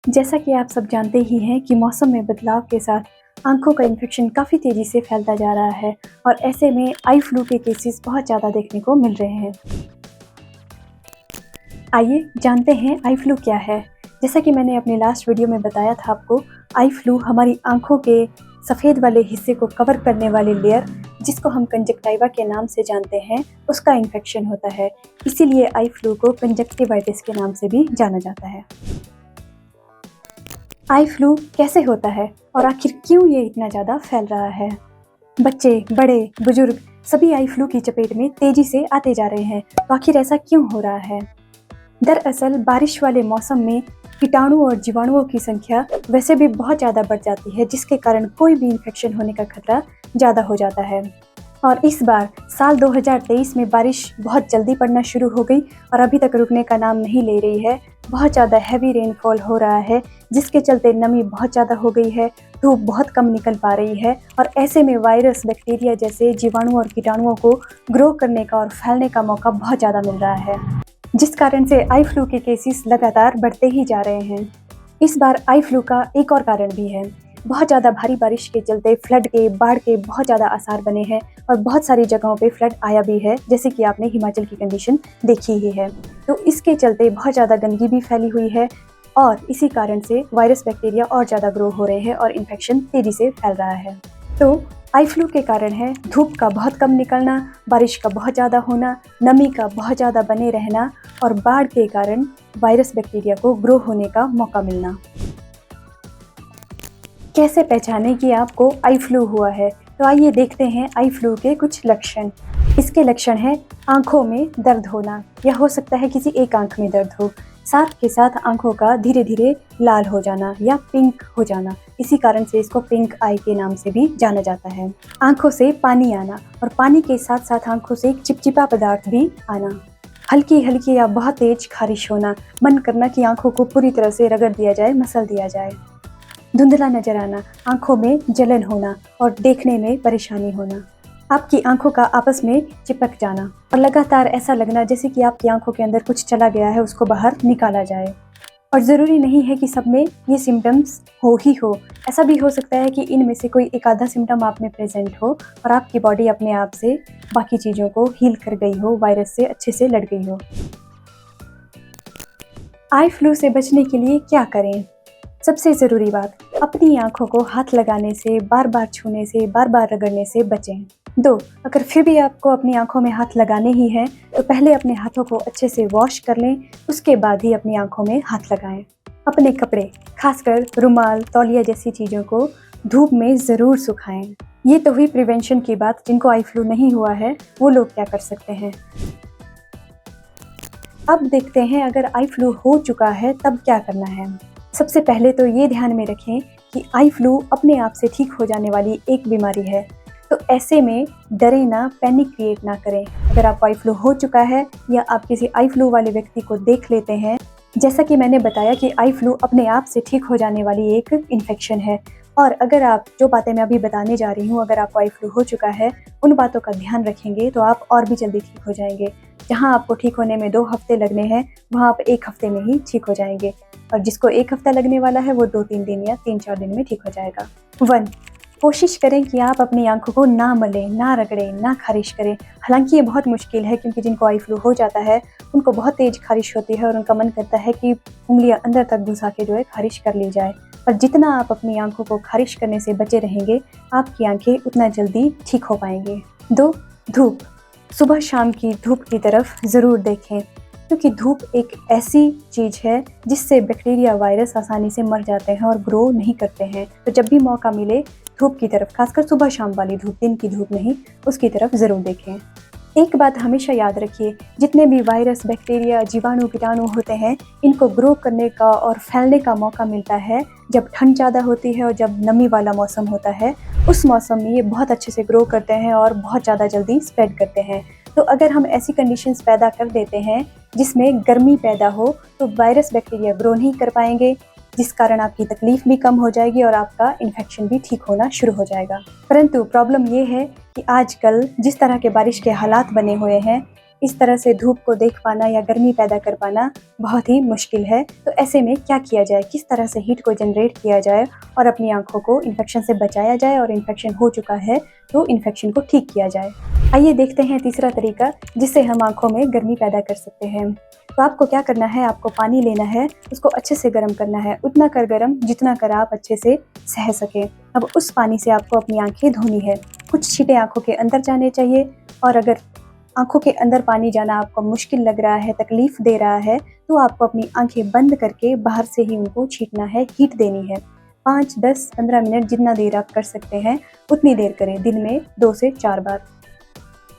जैसा कि आप सब जानते ही हैं कि मौसम में बदलाव के साथ आँखों का इन्फेक्शन काफ़ी तेज़ी से फैलता जा रहा है और ऐसे में आई फ्लू के केसेस बहुत ज़्यादा देखने को मिल रहे हैं। आइए जानते हैं आई फ्लू क्या है। जैसा कि मैंने अपने लास्ट वीडियो में बताया था आपको, आई फ्लू हमारी आँखों के सफ़ेद वाले हिस्से को कवर करने वाली लेयर, जिसको हम कंजक्टिवा के नाम से जानते हैं, उसका इन्फेक्शन होता है। इसीलिए आई फ्लू को कंजक्टिवाइटिस के नाम से भी जाना जाता है। आई फ्लू कैसे होता है और आखिर क्यों ये इतना ज़्यादा फैल रहा है? बच्चे, बड़े, बुजुर्ग सभी आई फ्लू की चपेट में तेज़ी से आते जा रहे हैं। तो आखिर ऐसा क्यों हो रहा है? दरअसल बारिश वाले मौसम में कीटाणु और जीवाणुओं की संख्या वैसे भी बहुत ज़्यादा बढ़ जाती है, जिसके कारण कोई भी इन्फेक्शन होने का खतरा ज़्यादा हो जाता है। और इस बार साल 2023 में बारिश बहुत जल्दी पड़ना शुरू हो गई और अभी तक रुकने का नाम नहीं ले रही है। बहुत ज़्यादा हैवी रेनफॉल हो रहा है, जिसके चलते नमी बहुत ज़्यादा हो गई है, धूप बहुत कम निकल पा रही है और ऐसे में वायरस, बैक्टीरिया जैसे जीवाणु और कीटाणुओं को ग्रो करने का और फैलने का मौका बहुत ज़्यादा मिल रहा है, जिस कारण से आई फ्लू के केसेस लगातार बढ़ते ही जा रहे हैं। इस बार आई फ्लू का एक और कारण भी है। बहुत ज़्यादा भारी बारिश के चलते फ्लड के, बाढ़ के बहुत ज़्यादा आसार बने हैं और बहुत सारी जगहों पे फ्लड आया भी है, जैसे कि आपने हिमाचल की कंडीशन देखी ही है। तो इसके चलते बहुत ज़्यादा गंदगी भी फैली हुई है और इसी कारण से वायरस, बैक्टीरिया और ज़्यादा ग्रो हो रहे हैं और इन्फेक्शन तेज़ी से फैल रहा है। तो आई फ्लू के कारण है धूप का बहुत कम निकलना, बारिश का बहुत ज़्यादा होना, नमी का बहुत ज़्यादा बने रहना और बाढ़ के कारण वायरस, बैक्टीरिया को ग्रो होने का मौका मिलना। कैसे पहचानें कि आपको आई फ्लू हुआ है? तो आइए देखते हैं आई फ्लू के कुछ लक्षण। इसके लक्षण हैं आँखों में दर्द होना, या हो सकता है किसी एक आँख में दर्द हो, साथ के साथ आँखों का धीरे धीरे लाल हो जाना या पिंक हो जाना। इसी कारण से इसको पिंक आई के नाम से भी जाना जाता है। आँखों से पानी आना और पानी के साथ साथ आँखों से एक चिपचिपा पदार्थ भी आना। हल्की हल्की या बहुत तेज खारिश होना, मन करना कि आँखों को पूरी तरह से रगड़ दिया जाए, मसल दिया जाए। धुंधला नजर आना, आंखों में जलन होना और देखने में परेशानी होना। आपकी आंखों का आपस में चिपक जाना और लगातार ऐसा लगना जैसे कि आपकी आंखों के अंदर कुछ चला गया है, उसको बाहर निकाला जाए। और ज़रूरी नहीं है कि सब में ये सिम्टम्स हो ही हो, ऐसा भी हो सकता है कि इनमें से कोई एक आधा सिम्टम आप में प्रेजेंट हो और आपकी बॉडी अपने आप से बाकी चीज़ों को हील कर गई हो, वायरस से अच्छे से लड़ गई हो। आई फ्लू से बचने के लिए क्या करें? सबसे ज़रूरी बात, अपनी आँखों को हाथ लगाने से, बार बार छूने से, बार बार रगड़ने से बचें। 2, अगर फिर भी आपको अपनी आँखों में हाथ लगाने ही हैं, तो पहले अपने हाथों को अच्छे से वॉश कर लें, उसके बाद ही अपनी आँखों में हाथ लगाएं। अपने कपड़े, खासकर रुमाल, तौलिया जैसी चीज़ों को धूप में ज़रूर सुखाएं। ये तो हुई प्रिवेंशन की बात। जिनको आई फ्लू नहीं हुआ है वो लोग क्या कर सकते हैं। अब देखते हैं अगर आई फ्लू हो चुका है तब क्या करना है। सबसे पहले तो ये ध्यान में रखें कि आई फ्लू अपने आप से ठीक हो जाने वाली एक बीमारी है, तो ऐसे में डरें ना, पैनिक क्रिएट ना करें। अगर आपको आई फ्लू हो चुका है या आप किसी आई फ्लू वाले व्यक्ति को देख लेते हैं, जैसा कि मैंने बताया कि आई फ्लू अपने आप से ठीक हो जाने वाली एक इन्फेक्शन है और अगर आप जो बातें मैं अभी बताने जा रही हूँ, अगर आपको आई फ्लू हो चुका है, उन बातों का ध्यान रखेंगे तो आप और भी जल्दी ठीक हो जाएंगे। जहाँ आपको ठीक होने में 2 हफ्ते लगने हैं, वहाँ आप 1 हफ्ते में ही ठीक हो जाएंगे और जिसको 1 हफ्ता लगने वाला है वो 2-3 दिन या 3-4 दिन में ठीक हो जाएगा। 1, कोशिश करें कि आप अपनी आंखों को ना मलें, ना रगड़ें, ना खारिश करें। हालांकि ये बहुत मुश्किल है क्योंकि जिनको आई फ्लू हो जाता है उनको बहुत तेज खारिश होती है और उनका मन करता है कि उंगलियां अंदर तक घुसा के जो है खारिश कर ली जाए। पर जितना आप अपनी आंखों को खारिश करने से बचे रहेंगे, आपकी आंखें उतना जल्दी ठीक हो पाएंगे। 2, धूप। सुबह शाम की धूप की तरफ ज़रूर देखें क्योंकि धूप एक ऐसी चीज़ है जिससे बैक्टीरिया, वायरस आसानी से मर जाते हैं और ग्रो नहीं करते हैं। तो जब भी मौका मिले धूप की तरफ, खासकर सुबह शाम वाली धूप, दिन की धूप नहीं, उसकी तरफ ज़रूर देखें। एक बात हमेशा याद रखिए, जितने भी वायरस, बैक्टीरिया, जीवाणु, कीटाणु होते हैं, इनको ग्रो करने का और फैलने का मौका मिलता है जब ठंड ज़्यादा होती है और जब नमी वाला मौसम होता है। उस मौसम में ये बहुत अच्छे से ग्रो करते हैं और बहुत ज़्यादा जल्दी स्प्रेड करते हैं। तो अगर हम ऐसी कंडीशंस पैदा कर देते हैं जिसमें गर्मी पैदा हो, तो वायरस, बैक्टीरिया ग्रो नहीं कर पाएंगे, जिस कारण आपकी तकलीफ भी कम हो जाएगी और आपका इन्फेक्शन भी ठीक होना शुरू हो जाएगा। परंतु प्रॉब्लम ये है कि आजकल जिस तरह के बारिश के हालात बने हुए हैं, इस तरह से धूप को देख पाना या गर्मी पैदा कर पाना बहुत ही मुश्किल है। तो ऐसे में क्या किया जाए, किस तरह से हीट को जनरेट किया जाए और अपनी आँखों को इन्फेक्शन से बचाया जाए, और इन्फेक्शन हो चुका है तो इन्फेक्शन को ठीक किया जाए। आइए देखते हैं तीसरा तरीका जिससे हम आँखों में गर्मी पैदा कर सकते हैं। तो आपको क्या करना है, आपको पानी लेना है, उसको अच्छे से गर्म करना है, उतना कर गर्म जितना कर आप अच्छे से सह सकें। अब उस पानी से आपको अपनी आँखें धोनी है। कुछ छींटे आँखों के अंदर जाने चाहिए, और अगर आँखों के अंदर पानी जाना आपको मुश्किल लग रहा है, तकलीफ दे रहा है, तो आपको अपनी आँखें बंद करके बाहर से ही उनको छींटना है, हीट देनी है। 5, 10, 15 मिनट जितना देर आप कर सकते हैं उतनी देर करें, दिन में 2 से 4 बार।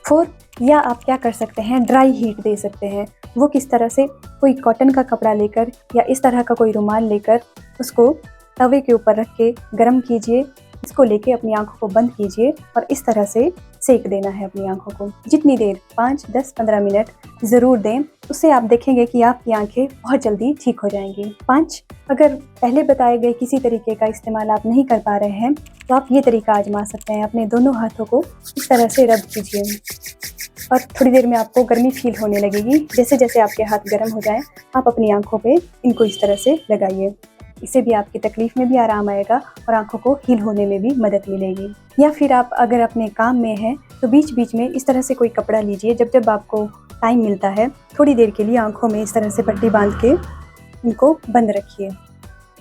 4 या आप क्या कर सकते हैं, ड्राई हीट दे सकते हैं। वो किस तरह से, कोई कॉटन का कपड़ा लेकर या इस तरह का कोई रुमाल लेकर उसको तवे के ऊपर रख के गर्म कीजिए, इसको लेके अपनी आंखों को बंद कीजिए और इस तरह से सेक देना है अपनी आंखों को। जितनी देर 5, 10, 15 मिनट ज़रूर दें, उससे आप देखेंगे कि आपकी आंखें बहुत जल्दी ठीक हो जाएंगी। 5, अगर पहले बताए गए किसी तरीके का इस्तेमाल आप नहीं कर पा रहे हैं तो आप ये तरीका आजमा सकते हैं। अपने दोनों हाथों को इस तरह से रब कीजिए और थोड़ी देर में आपको गर्मी फील होने लगेगी। जैसे जैसे आपके हाथ गर्म हो जाएं, आप अपनी आंखों पे इनको इस तरह से लगाइए। इससे भी आपकी तकलीफ में भी आराम आएगा और आंखों को हील होने में भी मदद मिलेगी। या फिर आप अगर अपने काम में हैं तो बीच बीच में इस तरह से कोई कपड़ा लीजिए, जब जब आपको टाइम मिलता है थोड़ी देर के लिए आंखों में इस तरह से पट्टी बांध के इनको बंद रखिए,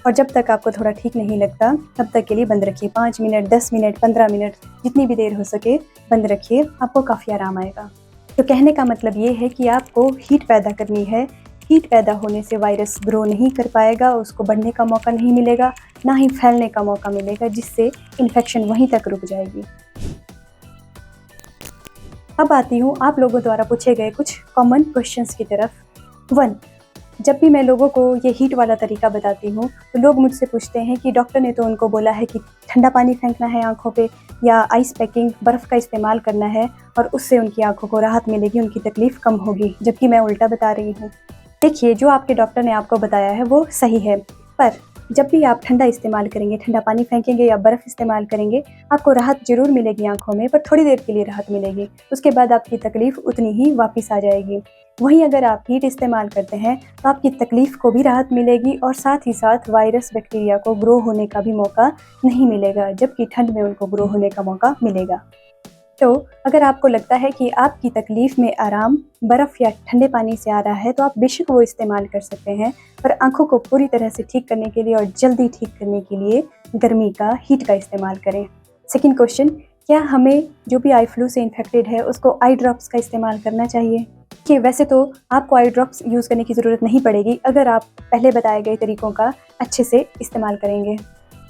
और जब तक आपको थोड़ा ठीक नहीं लगता तब तक के लिए बंद रखिए। 5 मिनट, 10 मिनट, 15 मिनट, जितनी भी देर हो सके बंद रखिए, आपको काफ़ी आराम आएगा। तो कहने का मतलब ये है कि आपको हीट पैदा करनी है। हीट पैदा होने से वायरस ग्रो नहीं कर पाएगा, उसको बढ़ने का मौका नहीं मिलेगा, ना ही फैलने का मौका मिलेगा, जिससे इन्फेक्शन वहीं तक रुक जाएगी। अब आती हूँ आप लोगों द्वारा पूछे गए कुछ कॉमन क्वेश्चंस की तरफ। 1, जब भी मैं लोगों को ये हीट वाला तरीका बताती हूँ तो लोग मुझसे पूछते हैं कि डॉक्टर ने तो उनको बोला है कि ठंडा पानी फेंकना है आंखों पे, या आइस पैकिंग, बर्फ़ का इस्तेमाल करना है और उससे उनकी आंखों को राहत मिलेगी, उनकी तकलीफ़ कम होगी, जबकि मैं उल्टा बता रही हूँ। देखिए, जो आपके डॉक्टर ने आपको बताया है वो सही है, पर जब भी आप ठंडा इस्तेमाल करेंगे, ठंडा पानी फेंकेंगे या बर्फ़ इस्तेमाल करेंगे, आपको राहत ज़रूर मिलेगी आंखों में, पर थोड़ी देर के लिए राहत मिलेगी। उसके बाद आपकी तकलीफ़ उतनी ही वापस आ जाएगी। वहीं अगर आप हीट इस्तेमाल करते हैं तो आपकी तकलीफ़ को भी राहत मिलेगी और साथ ही साथ वायरस, बैक्टीरिया को ग्रो होने का भी मौका नहीं मिलेगा, जबकि ठंड में उनको ग्रो होने का मौका मिलेगा। तो अगर आपको लगता है कि आपकी तकलीफ़ में आराम बर्फ़ या ठंडे पानी से आ रहा है तो आप बेशक वो इस्तेमाल कर सकते हैं, पर आंखों को पूरी तरह से ठीक करने के लिए और जल्दी ठीक करने के लिए गर्मी का, हीट का इस्तेमाल करें। सेकंड क्वेश्चन, क्या हमें जो भी आई फ्लू से इन्फेक्टेड है उसको आई ड्रॉप्स का इस्तेमाल करना चाहिए? कि वैसे तो आपको आई ड्रॉप्स यूज़ करने की ज़रूरत नहीं पड़ेगी अगर आप पहले बताए गए तरीकों का अच्छे से इस्तेमाल करेंगे।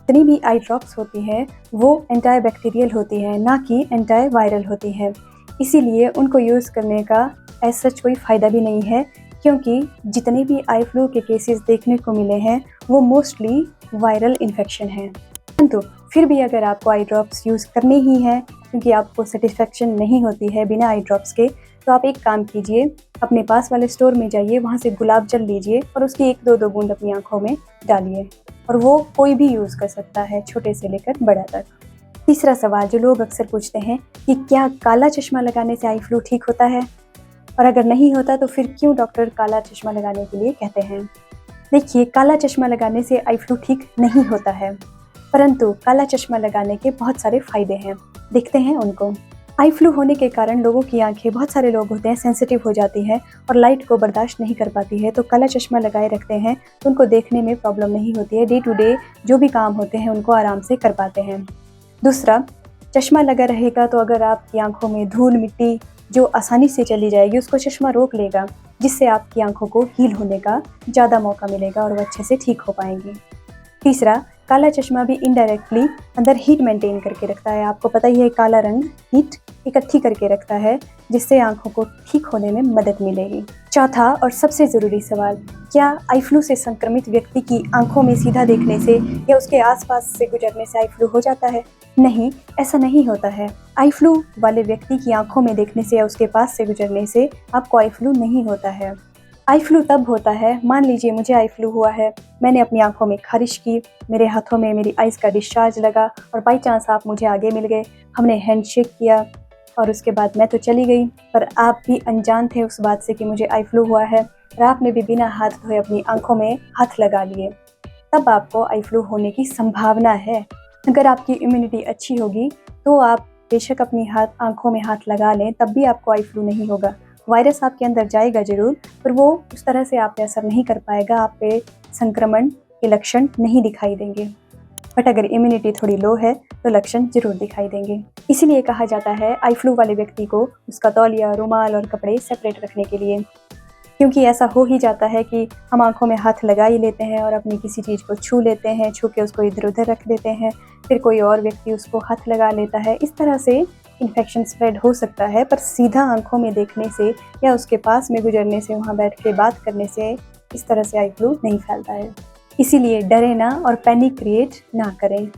जितनी भी आई ड्रॉप्स होती हैं वो एंटी बैक्टीरियल होती हैं, ना कि एंटी वायरल होती हैं। इसीलिए उनको यूज़ करने का एज सच कोई फ़ायदा भी नहीं है, क्योंकि जितने भी आई फ्लू के केसेस देखने को मिले हैं वो मोस्टली वायरल इन्फेक्शन हैं। परंतु फिर भी अगर आपको आई ड्रॉप्स यूज़ करने ही हैं, क्योंकि आपको सेटिस्फेक्शन नहीं होती है बिना आई ड्रॉप्स के, तो आप एक काम कीजिए, अपने पास वाले स्टोर में जाइए, वहाँ से गुलाब जल लीजिए और उसकी 1-2 बूंद अपनी आँखों में डालिए, और वो कोई भी यूज़ कर सकता है, छोटे से लेकर बड़ा तक। तीसरा सवाल जो लोग अक्सर पूछते हैं कि क्या काला चश्मा लगाने से आई फ्लू ठीक होता है, और अगर नहीं होता तो फिर क्यों डॉक्टर काला चश्मा लगाने के लिए कहते हैं? देखिए, काला चश्मा लगाने से आई फ्लू ठीक नहीं होता है, परंतु काला चश्मा लगाने के बहुत सारे फ़ायदे हैं, देखते हैं उनको। आई फ्लू होने के कारण लोगों की आंखें, बहुत सारे लोग होते हैं, सेंसिटिव हो जाती हैं और लाइट को बर्दाश्त नहीं कर पाती है, तो काला चश्मा लगाए रखते हैं तो उनको देखने में प्रॉब्लम नहीं होती है, डे टू डे जो भी काम होते हैं उनको आराम से कर पाते हैं। दूसरा, चश्मा लगा रहेगा तो अगर आपकी आंखों में धूल मिट्टी जो आसानी से चली जाएगी उसको चश्मा रोक लेगा, जिससे आपकी आंखों को हील होने का ज़्यादा मौका मिलेगा और वो अच्छे से ठीक हो पाएंगी। तीसरा, काला चश्मा भी इनडायरेक्टली अंदर हीट मेंटेन करके रखता है। आपको पता ही है, काला रंग हीट इकट्ठी करके रखता है, जिससे आंखों को ठीक होने में मदद मिलेगी। चौथा और सबसे ज़रूरी सवाल, क्या आई फ्लू से संक्रमित व्यक्ति की आंखों में सीधा देखने से या उसके आसपास से गुजरने से आई फ्लू हो जाता है? नहीं, ऐसा नहीं होता है। आई फ्लू वाले व्यक्ति की आंखों में देखने से या उसके पास से गुजरने से आपको आई फ्लू नहीं होता है। आई फ्लू तब होता है, मान लीजिए मुझे आई फ्लू हुआ है, मैंने अपनी आंखों में खारिश की, मेरे हाथों में मेरी आइज़ का डिस्चार्ज लगा और बाई चांस आप मुझे आगे मिल गए, हमने हैंडशेक किया, और उसके बाद मैं तो चली गई, पर आप भी अनजान थे उस बात से कि मुझे आई फ्लू हुआ है और आपने भी बिना हाथ धोए अपनी आंखों में हाथ लगा लिए। तब आपको आई फ्लू होने की संभावना है। अगर आपकी इम्यूनिटी अच्छी होगी तो आप बेशक अपनी आंखों में हाथ लगा लें, तब भी आपको आई फ्लू नहीं होगा। वायरस आपके अंदर जाएगा ज़रूर, पर वो उस तरह से आप पे असर नहीं कर पाएगा, आप पे संक्रमण के लक्षण नहीं दिखाई देंगे। बट अगर इम्यूनिटी थोड़ी लो है तो लक्षण जरूर दिखाई देंगे। इसीलिए कहा जाता है आई फ्लू वाले व्यक्ति को उसका तौलिया, रुमाल और कपड़े सेपरेट रखने के लिए, क्योंकि ऐसा हो ही जाता है कि हम आंखों में हाथ लगा ही लेते हैं और अपनी किसी चीज़ को छू लेते हैं, छू के उसको इधर उधर रख देते हैं, फिर कोई और व्यक्ति उसको हाथ लगा लेता है। इस तरह से इन्फेक्शन स्प्रेड हो सकता है, पर सीधा आंखों में देखने से या उसके पास में गुजरने से, वहाँ बैठ के बात करने से इस तरह से आई फ्लू नहीं फैलता है। इसीलिए डरे ना और पैनिक क्रिएट ना करें।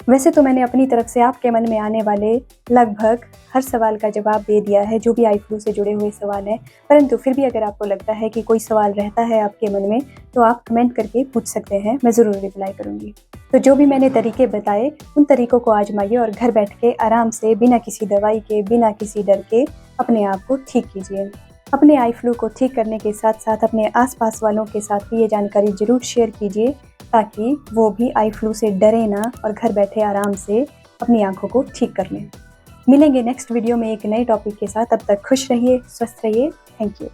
वैसे तो मैंने अपनी तरफ से आपके मन में आने वाले लगभग हर सवाल का जवाब दे दिया है, जो भी आई फ्लू से जुड़े हुए सवाल हैं, परंतु फिर भी अगर आपको लगता है कि कोई सवाल रहता है आपके मन में तो आप कमेंट करके पूछ सकते हैं, मैं ज़रूर रिप्लाई करूँगी। तो जो भी मैंने तरीके बताए उन तरीकों को आजमाइए और घर बैठ के आराम से बिना किसी दवाई के, बिना किसी डर के अपने आप को ठीक कीजिए। अपने आई फ्लू को ठीक करने के साथ साथ अपने आसपास वालों के साथ भी ये जानकारी ज़रूर शेयर कीजिए, ताकि वो भी आई फ्लू से डरे ना और घर बैठे आराम से अपनी आंखों को ठीक कर लें। मिलेंगे नेक्स्ट वीडियो में एक नए टॉपिक के साथ। तब तक खुश रहिए, स्वस्थ रहिए। Thank you.